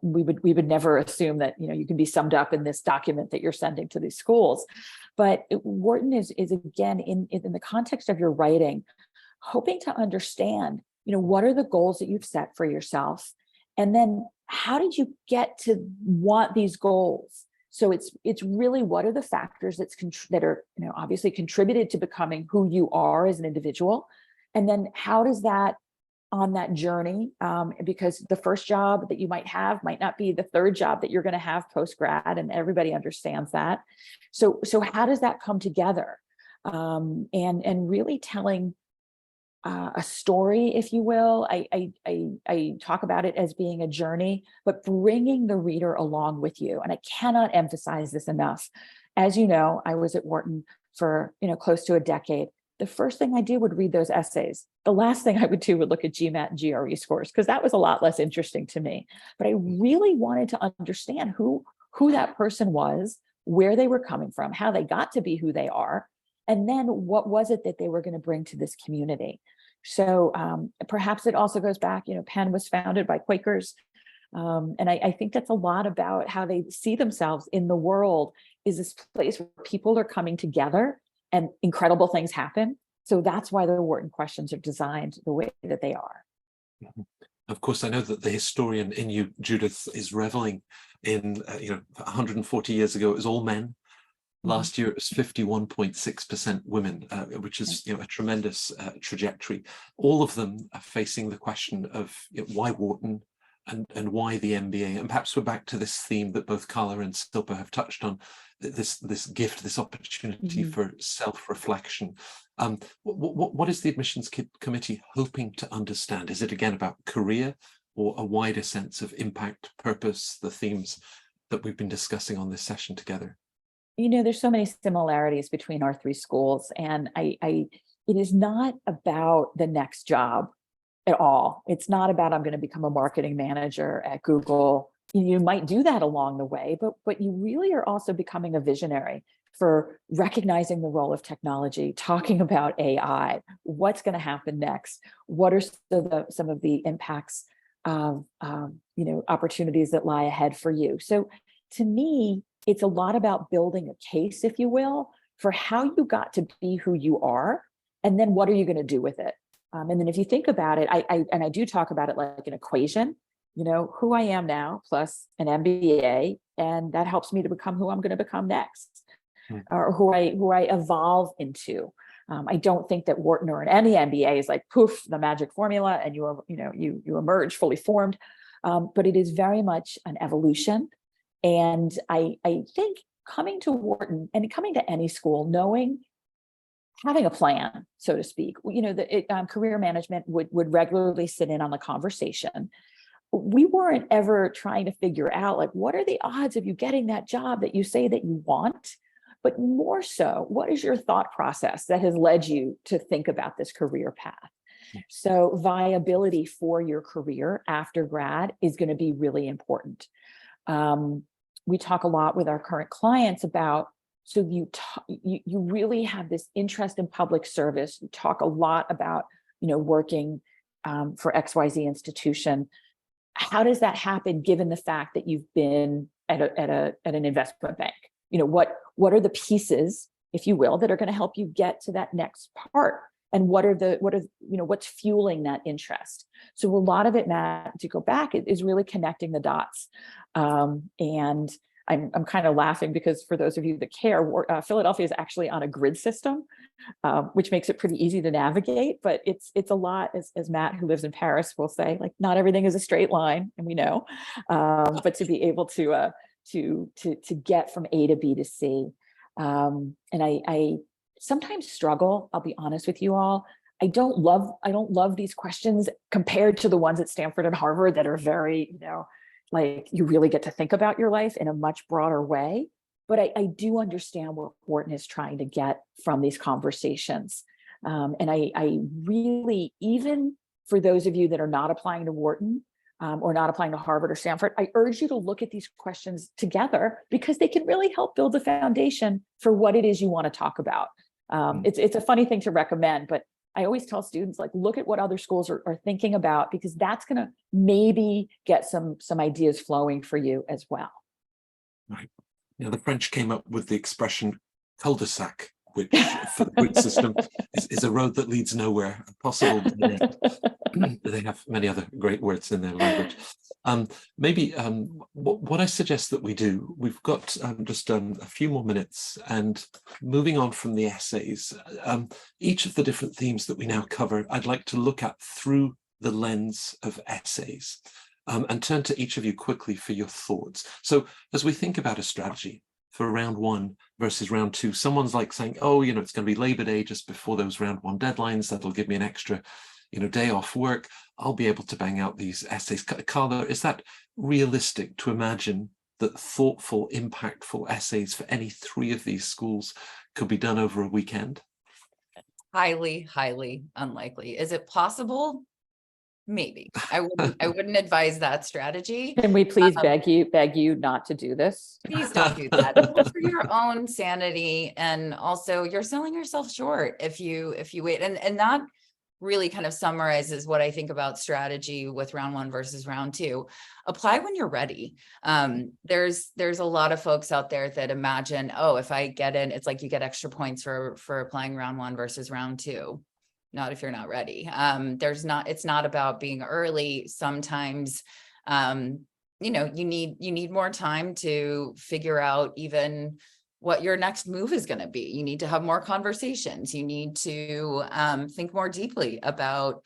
We would never assume that you can be summed up in this document that you're sending to these schools. But Wharton is again in the context of your writing, hoping to understand what are the goals that you've set for yourself, and then how did you get to want these goals? So it's really, what are the factors that are obviously contributed to becoming who you are as an individual, and then how does that on that journey, because the first job that you might have might not be the third job that you're going to have post-grad, and everybody understands that. So how does that come together? And really telling a story, if you will. I talk about it as being a journey, but bringing the reader along with you. And I cannot emphasize this enough. As you know, I was at Wharton for close to a decade. The first thing I did would read those essays. The last thing I would do would look at GMAT and GRE scores, because that was a lot less interesting to me. But I really wanted to understand who that person was, where they were coming from, how they got to be who they are, And then what was it that they were going to bring to this community? So perhaps it also goes back, Penn was founded by Quakers. And I think that's a lot about how they see themselves in the world, is this place where people are coming together and incredible things happen. So that's why the Wharton questions are designed the way that they are. Of course, I know that the historian in you, Judith, is reveling in, 140 years ago, it was all men. Last year, it was 51.6% women, which is a tremendous trajectory. All of them are facing the question of why Wharton and why the MBA. And perhaps we're back to this theme that both Carla and Silpa have touched on, this gift, this opportunity for self-reflection. What is the admissions committee hoping to understand? Is it again about career or a wider sense of impact, purpose, the themes that we've been discussing on this session together? There's so many similarities between our three schools, and it is not about the next job at all. It's not about, I'm going to become a marketing manager at Google. You might do that along the way, but you really are also becoming a visionary for recognizing the role of technology, talking about AI, what's going to happen next, what are some of the impacts of opportunities that lie ahead for you. So to me, it's a lot about building a case, if you will, for how you got to be who you are, and then what are you going to do with it? And then if you think about it, I do talk about it like an equation, who I am now plus an MBA, and that helps me to become who I'm going to become next, or who I evolve into. I don't think that Wharton or any MBA is like poof, the magic formula, and you emerge fully formed, but it is very much an evolution. And I think coming to Wharton and coming to any school, having a plan, so to speak, career management would regularly sit in on the conversation. We weren't ever trying to figure out, like, what are the odds of you getting that job that you say that you want? But more so, what is your thought process that has led you to think about this career path? So viability for your career after grad is going to be really important. We talk a lot with our current clients about, so you really have this interest in public service. You talk a lot about, working for XYZ institution. How does that happen given the fact that you've been at an investment bank? What are the pieces, if you will, that are going to help you get to that next part? And what's fueling that interest? So a lot of it, Matt, to go back, is really connecting the dots. And I'm kind of laughing because for those of you that care, Philadelphia is actually on a grid system, which makes it pretty easy to navigate. But it's a lot, as Matt, who lives in Paris, will say, like, not everything is a straight line, and we know. But to be able to get from A to B to C, and I sometimes struggle, I'll be honest with you all. I don't love these questions compared to the ones at Stanford and Harvard that are very, like, you really get to think about your life in a much broader way. But I do understand what Wharton is trying to get from these conversations. And I really, even for those of you that are not applying to Wharton or not applying to Harvard or Stanford, I urge you to look at these questions together, because they can really help build the foundation for what it is you want to talk about. It's a funny thing to recommend, but I always tell students, like, look at what other schools are thinking about, because that's going to maybe get some ideas flowing for you as well. Right. The French came up with the expression cul-de-sac, which for the grid system is a road that leads nowhere. Possible. They have many other great words in their language. Maybe what I suggest that we do, we've got just a few more minutes, and moving on from the essays, each of the different themes that we now cover, I'd like to look at through the lens of essays, and turn to each of you quickly for your thoughts. So as we think about a strategy for round one versus round two, someone's like saying, oh, it's going to be Labor Day just before those round one deadlines. That'll give me an extra day off work. I'll be able to bang out these essays. Carla, is that realistic to imagine that thoughtful, impactful essays for any three of these schools could be done over a weekend? Highly, highly unlikely. Is it possible? maybe. I wouldn't advise that strategy. Can we please beg you not to do this? Please don't do that. Well, for your own sanity, and also you're selling yourself short if you wait. And that really kind of summarizes what I think about strategy with round one versus round two. Apply when you're ready. There's a lot of folks out there that imagine, oh, if I get in, it's like you get extra points for applying round one versus round two. Not if you're not ready. It's not about being early. Sometimes, you need more time to figure out even what your next move is going to be. You need to have more conversations. You need to think more deeply about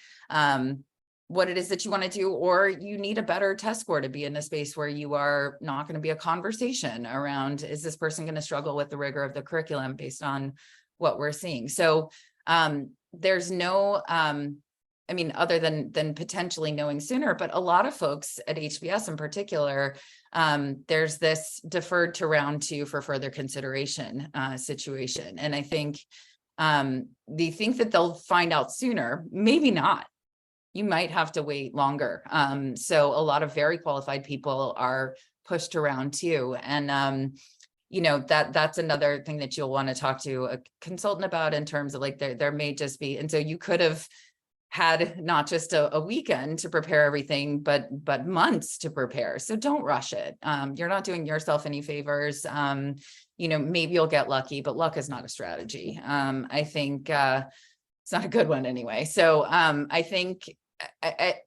what it is that you want to do, or you need a better test score to be in a space where you are not going to be a conversation around, is this person going to struggle with the rigor of the curriculum based on what we're seeing? So there's no, other than potentially knowing sooner, but a lot of folks at HBS in particular, there's this deferred to round two for further consideration situation. And I think they think that they'll find out sooner, maybe not. You might have to wait longer. So a lot of very qualified people are pushed to round two. And that's another thing that you'll want to talk to a consultant about in terms of like, there may just be, and so you could have had not just a weekend to prepare everything, but months to prepare. So don't rush it. You're not doing yourself any favors. Maybe you'll get lucky, but luck is not a strategy. I think it's not a good one anyway. So I think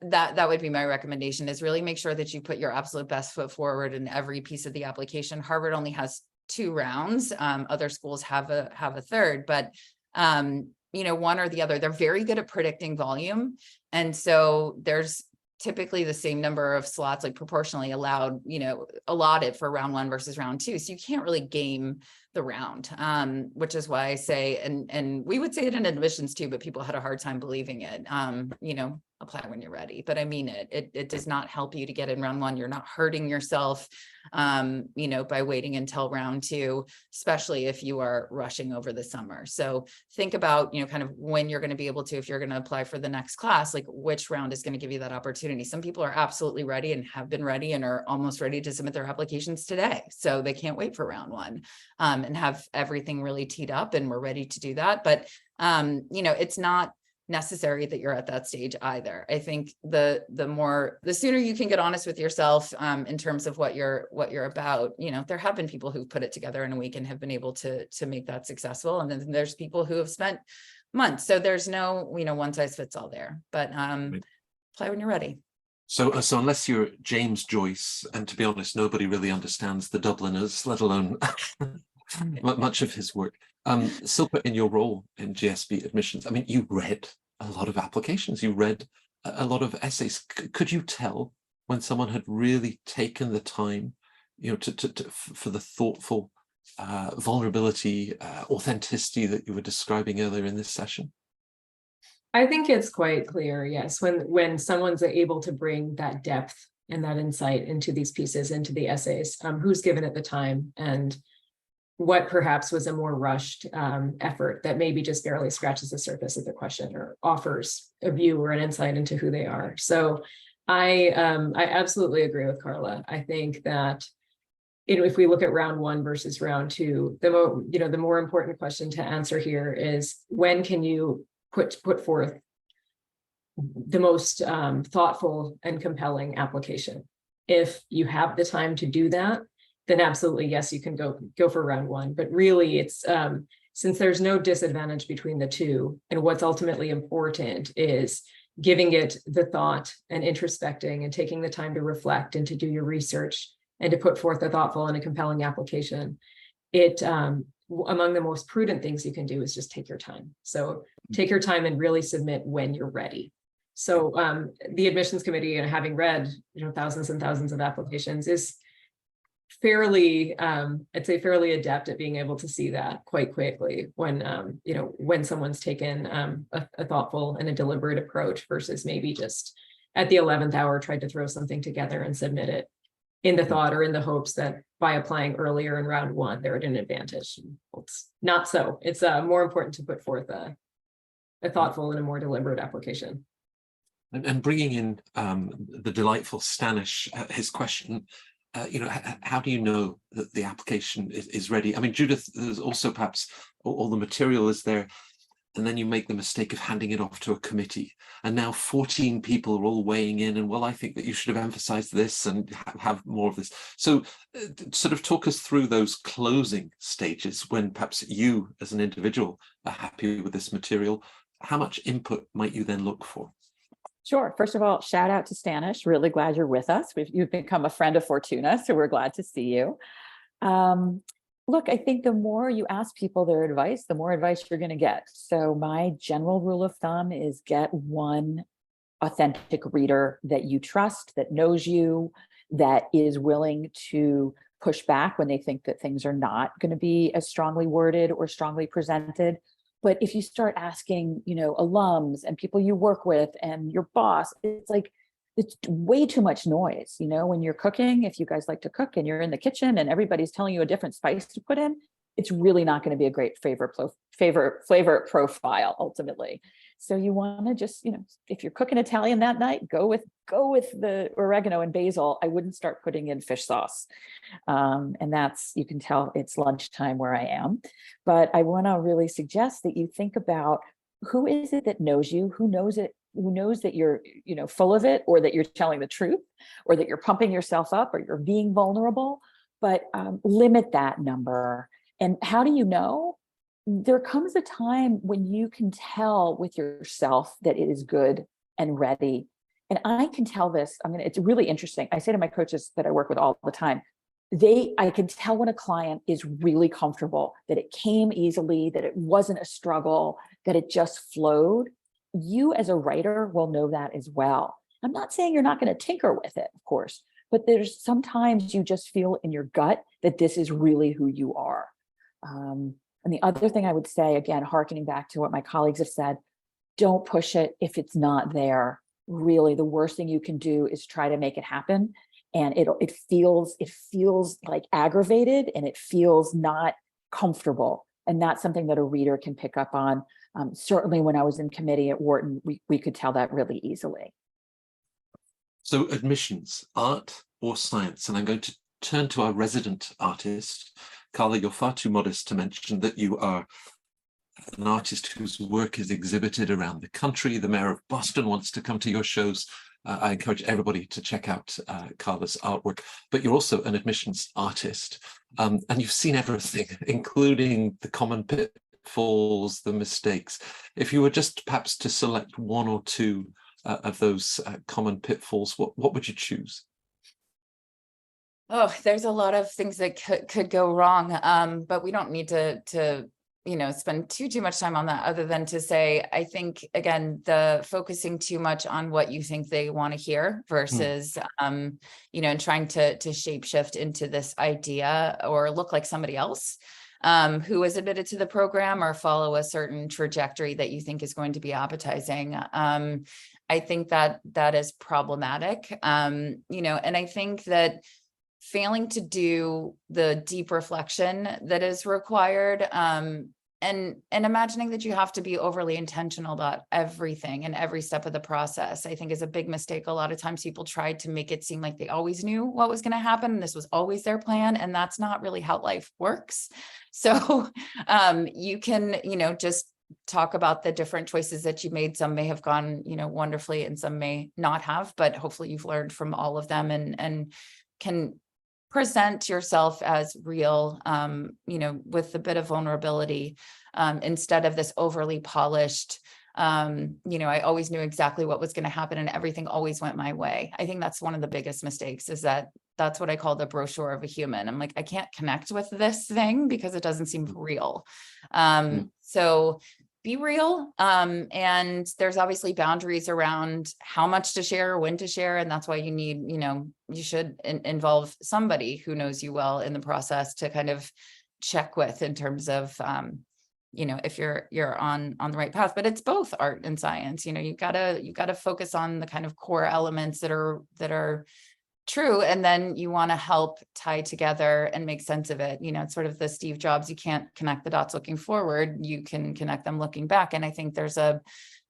that would be my recommendation, is really make sure that you put your absolute best foot forward in every piece of the application. Harvard only has 2 rounds. Other schools have a third, but one or the other. They're very good at predicting volume. And so there's typically the same number of slots, like proportionally allotted for round one versus round two. So you can't really game the round, which is why I say, and we would say it in admissions too, but people had a hard time believing it. Apply when you're ready, but I mean it does not help you to get in round one. You're not hurting yourself, by waiting until round two, especially if you are rushing over the summer. So think about, kind of when you're going to be able to, if you're going to apply for the next class, like which round is going to give you that opportunity. Some people are absolutely ready and have been ready and are almost ready to submit their applications today. So they can't wait for round one, and have everything really teed up, and we're ready to do that. But, it's not necessary that you're at that stage either. I think the sooner you can get honest with yourself in terms of what you're about. There have been people who've put it together in a week and have been able to make that successful, and then there's people who have spent months. So there's no one size fits all there, but apply when you're ready. So unless you're James Joyce, and to be honest, nobody really understands the Dubliners, let alone much of his work. Silpa, in your role in GSB Admissions, you read a lot of applications, you read a lot of essays. Could you tell when someone had really taken the time, for the thoughtful vulnerability, authenticity that you were describing earlier in this session? I think it's quite clear, yes, when someone's able to bring that depth and that insight into these pieces, into the essays, who's given it the time, and what perhaps was a more rushed effort that maybe just barely scratches the surface of the question or offers a view or an insight into who they are. So I absolutely agree with Carla. I think that if we look at round one versus round two, the more important question to answer here is, when can you put forth the most thoughtful and compelling application? If you have the time to do that, then absolutely, yes, you can go for round one. But really, it's since there's no disadvantage between the two, and what's ultimately important is giving it the thought and introspecting and taking the time to reflect and to do your research and to put forth a thoughtful and a compelling application. Among the most prudent things you can do is just take your time. So take your time and really submit when you're ready. So the admissions committee, and having read thousands and thousands of applications, is fairly, I'd say fairly adept at being able to see that quite quickly when someone's taken a thoughtful and a deliberate approach versus maybe just at the 11th hour tried to throw something together and submit it in the thought or in the hopes that by applying earlier in round one, they're at an advantage. It's not so. It's more important to put forth a thoughtful and a more deliberate application. And bringing in the delightful Stanish, his question, how do you know that the application is ready? I mean, Judith, there's also perhaps all the material is there, and then you make the mistake of handing it off to a committee, and now 14 people are all weighing in, and well, I think that you should have emphasized this and have more of this. So sort of talk us through those closing stages when perhaps you as an individual are happy with this material. How much input might you then look for? Sure. First of all, shout out to Stanish. Really glad you're with us. You've become a friend of Fortuna, so we're glad to see you. Look, I think the more you ask people their advice, the more advice you're going to get. So my general rule of thumb is get one authentic reader that you trust, that knows you, that is willing to push back when they think that things are not going to be as strongly worded or strongly presented. But if you start asking, alums and people you work with and your boss, it's way too much noise. When you're cooking, if you guys like to cook and you're in the kitchen and everybody's telling you a different spice to put in, it's really not going to be a great flavor profile ultimately. So you want to just, if you're cooking Italian that night, go with the oregano and basil. I wouldn't start putting in fish sauce. And that's, you can tell it's lunchtime where I am. But I want to really suggest that you think about who is it that knows you, who knows that you're, full of it, or that you're telling the truth, or that you're pumping yourself up, or you're being vulnerable, but limit that number. And how do you know? There comes a time when you can tell with yourself that it is good and ready. And I can tell this, it's really interesting. I say to my coaches that I work with all the time, I can tell when a client is really comfortable, that it came easily, that it wasn't a struggle, that it just flowed. You as a writer will know that as well. I'm not saying you're not going to tinker with it, of course, but there's sometimes you just feel in your gut that this is really who you are. And the other thing I would say, again, hearkening back to what my colleagues have said, don't push it if it's not there. Really, the worst thing you can do is try to make it happen. And it feels like aggravated, and it feels not comfortable. And that's something that a reader can pick up on. Certainly when I was in committee at Wharton, we could tell that really easily. So admissions, art or science? And I'm going to turn to our resident artist. Carla, you're far too modest to mention that you are an artist whose work is exhibited around the country. The mayor of Boston wants to come to your shows. I encourage everybody to check out Carla's artwork, but you're also an admissions artist, and you've seen everything, including the common pitfalls, the mistakes. If you were just perhaps to select one or two of those common pitfalls, what would you choose? Oh, there's a lot of things that could go wrong, but we don't need to spend too much time on that, other than to say, I think, again, the focusing too much on what you think they want to hear versus, and trying to shapeshift into this idea or look like somebody else who is admitted to the program or follow a certain trajectory that you think is going to be appetizing. I think that is problematic, and I think that failing to do the deep reflection that is required, and imagining that you have to be overly intentional about everything and every step of the process, I think is a big mistake. A lot of times people try to make it seem like they always knew what was going to happen, and this was always their plan, and that's not really how life works. So you can, just talk about the different choices that you made. Some may have gone, wonderfully, and some may not have, but hopefully you've learned from all of them and can present yourself as real, with a bit of vulnerability, instead of this overly polished, I always knew exactly what was going to happen and everything always went my way. I think that's one of the biggest mistakes, is that's what I call the brochure of a human. I'm like, I can't connect with this thing because it doesn't seem real. So be real. And there's obviously boundaries around how much to share, when to share. And that's why you need, you should involve somebody who knows you well in the process to kind of check with, in terms of, if you're on the right path. But it's both art and science. You gotta focus on the kind of core elements that are true, and then you want to help tie together and make sense of it. It's sort of the Steve Jobs, you can't connect the dots looking forward, you can connect them looking back. And I think there's a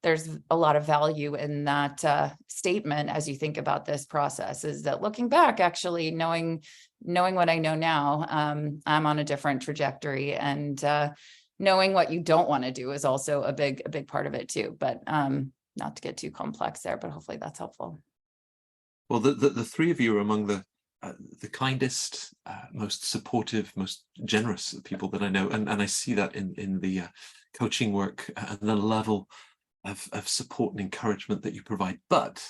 there's a lot of value in that statement as you think about this process, is that looking back, actually knowing what I know now, I'm on a different trajectory, and knowing what you don't want to do is also a big part of it too. But not to get too complex there, but hopefully that's helpful. Well, the three of you are among the kindest, most supportive, most generous people that I know, and I see that in the coaching work and the level of support and encouragement that you provide. But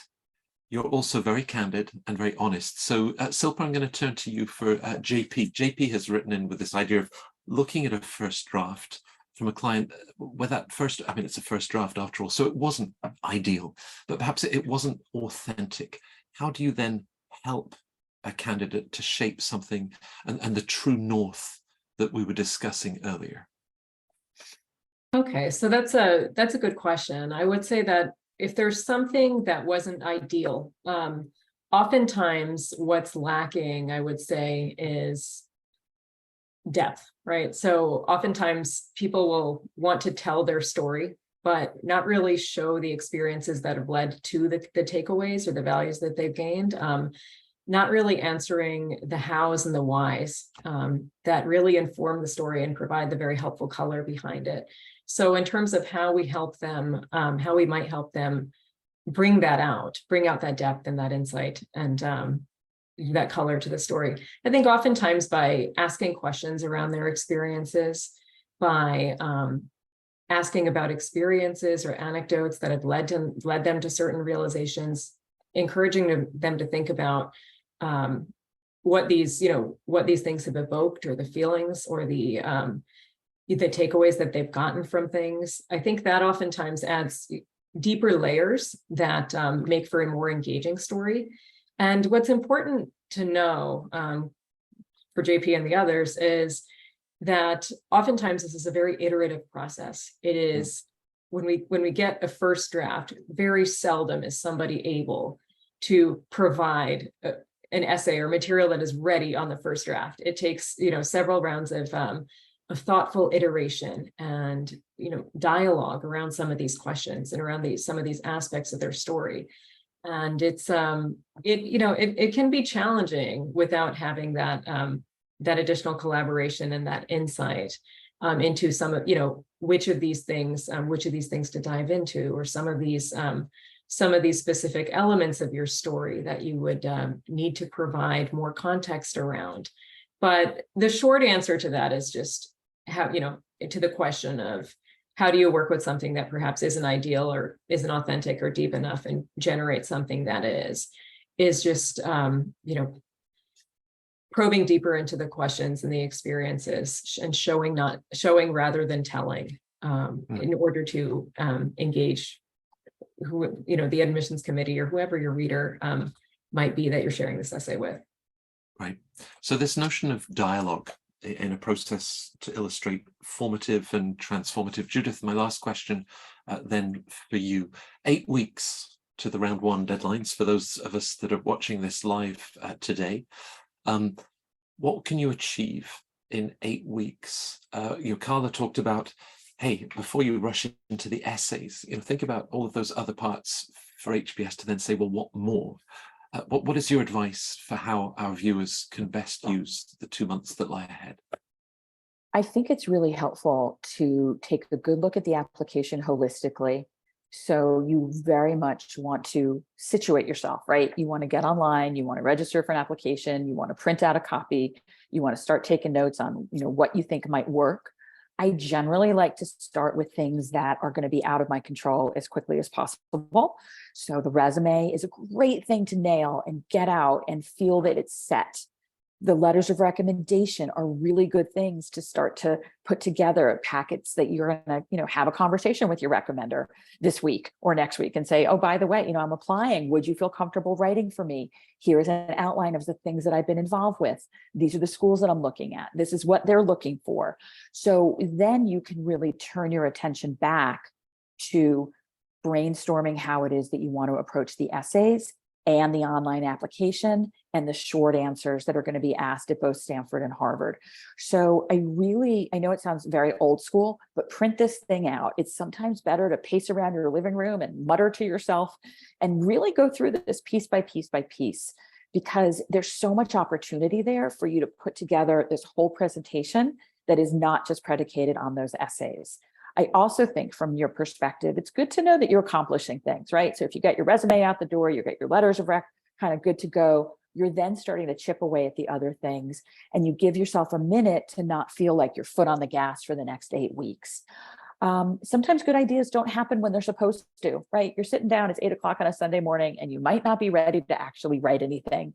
you're also very candid and very honest. So Silpa, I'm going to turn to you for JP. JP has written in with this idea of looking at a first draft from a client where that first, I mean, it's a first draft after all, so it wasn't ideal, but perhaps it wasn't authentic. How do you then help a candidate to shape something and the true north that we were discussing earlier? Okay, so that's a good question. I would say that if there's something that wasn't ideal, oftentimes what's lacking, I would say, is depth, right? So oftentimes people will want to tell their story, but not really show the experiences that have led to the takeaways or the values that they've gained. Not really answering the hows and the whys that really inform the story and provide the very helpful color behind it. So in terms of how we help them, how we might help them bring out that depth and that insight and that color to the story. I think oftentimes by asking questions around their experiences, by asking about experiences or anecdotes that have led them to certain realizations, encouraging them to think about what these things have evoked, or the feelings, or the takeaways that they've gotten from things. I think that oftentimes adds deeper layers that make for a more engaging story. And what's important to know for JP and the others is that oftentimes this is a very iterative process. It is when we get a first draft, very seldom is somebody able to provide an essay or material that is ready on the first draft. It takes several rounds of thoughtful iteration and dialogue around some of these questions and around some of these aspects of their story. And it's it can be challenging without having that additional collaboration and that insight into some of which of these things to dive into, or some of these specific elements of your story that you would need to provide more context around. But the short answer to that is just how, to the question of how do you work with something that perhaps isn't ideal or isn't authentic or deep enough and generate something that is just, probing deeper into the questions and the experiences and showing rather than telling in order to engage the admissions committee or whoever your reader might be that you're sharing this essay with. Right. So this notion of dialogue in a process to illustrate formative and transformative. Judith, my last question then for you. 8 weeks to the round 1 deadlines for those of us that are watching this live today. What can you achieve in 8 weeks? Carla talked about, hey, before you rush into the essays, think about all of those other parts for HBS to then say, well, what more? What is your advice for how our viewers can best use the 2 months that lie ahead? I think it's really helpful to take a good look at the application holistically. So you very much want to situate yourself, right? You want to get online, you want to register for an application, you want to print out a copy, you want to start taking notes on, what you think might work. I generally like to start with things that are going to be out of my control as quickly as possible. So the resume is a great thing to nail and get out and feel that it's set. The letters of recommendation are really good things to start to put together packets that you're going to, have a conversation with your recommender this week or next week and say, oh, by the way, I'm applying. Would you feel comfortable writing for me? Here's an outline of the things that I've been involved with. These are the schools that I'm looking at. This is what they're looking for. So then you can really turn your attention back to brainstorming how it is that you want to approach the essays and the online application, and the short answers that are going to be asked at both Stanford and Harvard. So I know it sounds very old school, but print this thing out. It's sometimes better to pace around your living room and mutter to yourself and really go through this piece by piece by piece, because there's so much opportunity there for you to put together this whole presentation that is not just predicated on those essays. I also think from your perspective, it's good to know that you're accomplishing things, right? So if you get your resume out the door, you get your letters of rec kind of good to go, you're then starting to chip away at the other things, and you give yourself a minute to not feel like your foot on the gas for the next 8 weeks. Sometimes good ideas don't happen when they're supposed to, right? You're sitting down, it's 8 o'clock on a Sunday morning, and you might not be ready to actually write anything.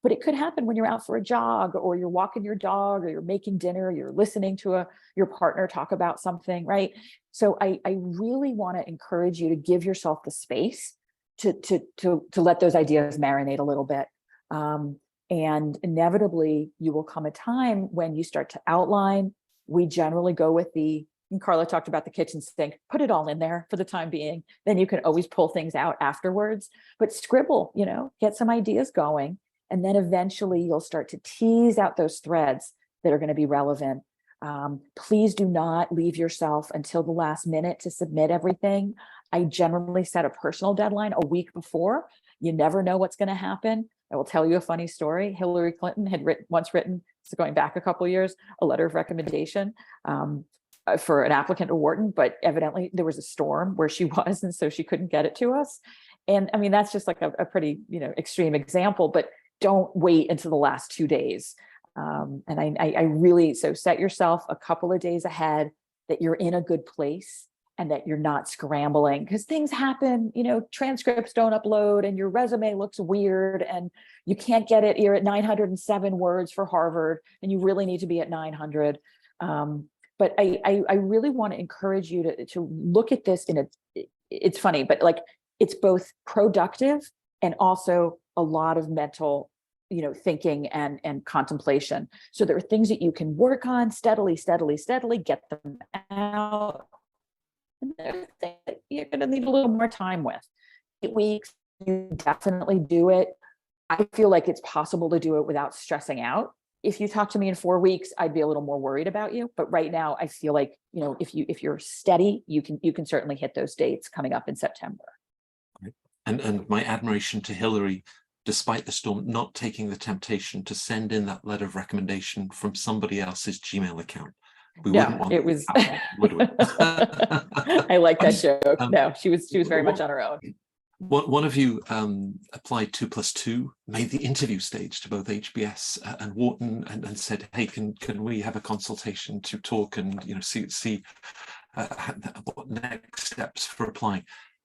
But it could happen when you're out for a jog, or you're walking your dog, or you're making dinner, you're listening to your partner talk about something, right? So I really want to encourage you to give yourself the space to let those ideas marinate a little bit. And inevitably, you will come a time when you start to outline. We generally go with and Carla talked about the kitchen sink, put it all in there for the time being. Then you can always pull things out afterwards, but scribble, get some ideas going. And then eventually you'll start to tease out those threads that are going to be relevant. Please do not leave yourself until the last minute to submit everything. I generally set a personal deadline a week before. You never know what's going to happen. I will tell you a funny story. Hillary Clinton had once written, so going back a couple of years, a letter of recommendation for an applicant to Wharton, but evidently there was a storm where she was, and so she couldn't get it to us. And I mean, that's just like a pretty, extreme example, but don't wait until the last 2 days. And I really, so set yourself a couple of days ahead that you're in a good place and that you're not scrambling, because things happen, transcripts don't upload and your resume looks weird and you can't get it. You're at 907 words for Harvard and you really need to be at 900. But I really want to encourage you to look at this it's funny, but like it's both productive and also a lot of mental thinking and contemplation. So there are things that you can work on steadily, get them out. And there are things that you're going to need a little more time with. 8 weeks, you definitely do it. I feel like it's possible to do it without stressing out. If you talk to me in 4 weeks, I'd be a little more worried about you. But right now, I feel like, if you're steady, you can certainly hit those dates coming up in September. And my admiration to Hillary, despite the storm, not taking the temptation to send in that letter of recommendation from somebody else's Gmail account. We wouldn't want it was. Would we? I like that joke. No, she was very much on her own. One of you applied 2+2, made the interview stage to both HBS and Wharton, and said, "Hey, can we have a consultation to talk and see what next steps for applying?"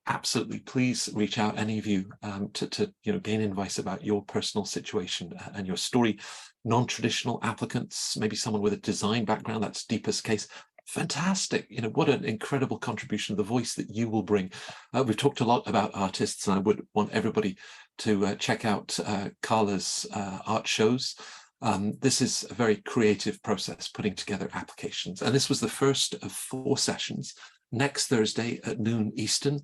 Absolutely, please reach out, any of you, to gain advice about your personal situation and your story. Non-traditional applicants, maybe someone with a design background, that's Deepa's case. Fantastic, what an incredible contribution of the voice that you will bring. We've talked a lot about artists, and I would want everybody to check out Carla's art shows. This is a very creative process, putting together applications, and this was the first of 4 sessions. Next Thursday at noon Eastern,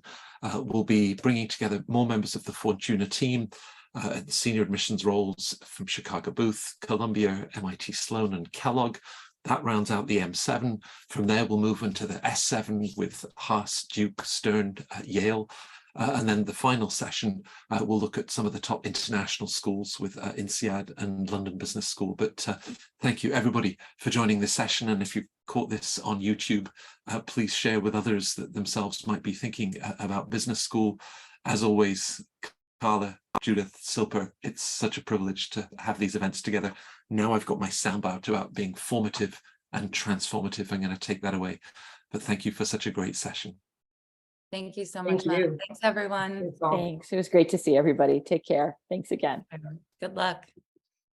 we'll be bringing together more members of the Fortuna team, senior admissions roles from Chicago Booth, Columbia, MIT Sloan, and Kellogg. That rounds out the M7. From there, we'll move into the S7 with Haas, Duke, Stern, Yale. And then the final session, we'll look at some of the top international schools with INSEAD and London Business School. But thank you, everybody, for joining this session. And if you caught this on YouTube, please share with others that themselves might be thinking about business school. As always, Carla, Judith, Silper, it's such a privilege to have these events together. Now I've got my soundbite about being formative and transformative. I'm going to take that away. But thank you for such a great session. Thank you so much, Matt. Thanks, everyone. Thanks. It was great to see everybody. Take care. Thanks again. Good luck.